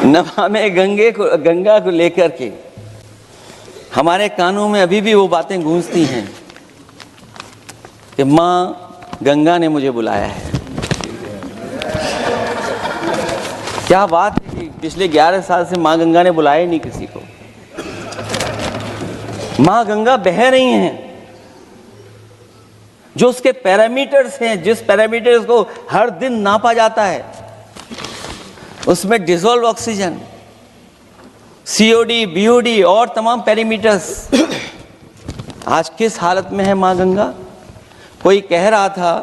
नमामि गंगा को लेकर के हमारे कानों में अभी भी वो बातें गूंजती हैं कि माँ गंगा ने मुझे बुलाया है। क्या बात है कि पिछले 11 साल से माँ गंगा ने बुलाया ही नहीं किसी को। माँ गंगा बह रही हैं, जो उसके पैरामीटर्स हैं, जिस पैरामीटर्स को हर दिन नापा जाता है, उसमें डिसॉल्व ऑक्सीजन, सीओडी, बीओडी और तमाम पैरामीटर्स आज किस हालत में है माँ गंगा। कोई कह रहा था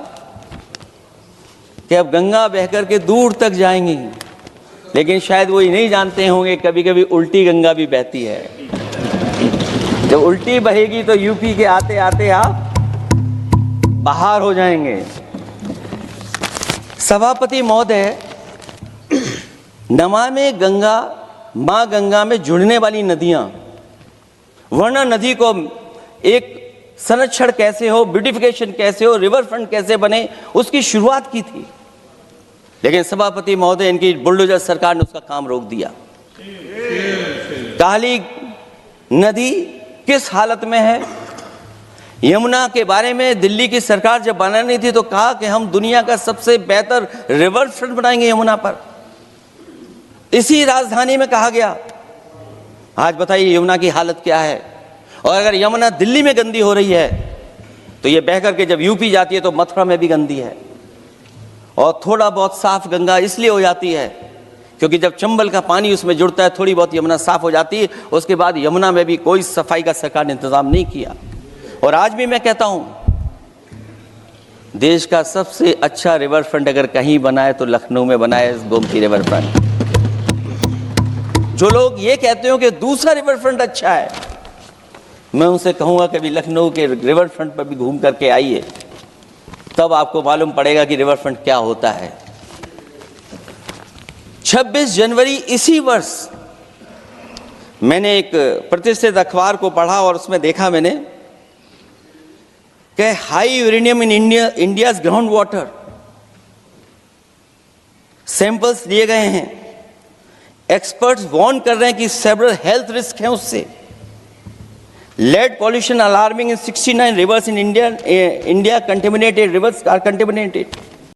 कि अब गंगा बहकर के दूर तक जाएंगी, लेकिन शायद वो ही नहीं जानते होंगे कभी कभी उल्टी गंगा भी बहती है। जब उल्टी बहेगी तो यूपी के आते आते आप बाहर हो जाएंगे। सभापति महोदय, नमामि गंगा, मां गंगा में जुड़ने वाली नदियां, वरना नदी को एक संरक्षण कैसे हो, ब्यूटिफिकेशन कैसे हो, रिवर फ्रंट कैसे बने, उसकी शुरुआत की थी। लेकिन सभापति महोदय, इनकी बुलडोजर सरकार ने उसका काम रोक दिया। काली नदी किस हालत में है। यमुना के बारे में दिल्ली की सरकार जब बनानी थी तो कहा कि हम दुनिया का सबसे बेहतर रिवर फ्रंट बनाएंगे यमुना पर। इसी राजधानी में कहा गया। आज बताइए यमुना की हालत क्या है। और अगर यमुना दिल्ली में गंदी हो रही है तो ये बह करके जब यूपी जाती है तो मथुरा में भी गंदी है। और थोड़ा बहुत साफ गंगा इसलिए हो जाती है क्योंकि जब चंबल का पानी उसमें जुड़ता है, थोड़ी बहुत यमुना साफ हो जाती है। उसके बाद यमुना में भी कोई सफाई का सरकार ने इंतजाम नहीं किया। और आज भी मैं कहता हूं, देश का सबसे अच्छा रिवर फ्रंट अगर कहीं बना है तो लखनऊ में बना है, गोमती रिवर फ्रंट। जो लोग ये कहते हो कि दूसरा रिवर फ्रंट अच्छा है, मैं उनसे कहूंगा कि अभी लखनऊ के रिवर फ्रंट पर भी घूम करके आइए, तब आपको मालूम पड़ेगा कि रिवर फ्रंट क्या होता है। 26 जनवरी इसी वर्ष मैंने एक प्रतिष्ठित अखबार को पढ़ा और उसमें देखा मैंने कि high uranium in India's ground water samples लिए गए हैं। एक्सपर्ट्स वार्न कर रहे हैं कि सेवरल हेल्थ रिस्क हैं उससे। Lead pollution alarming in 69 rivers in India contaminated, rivers are contaminated.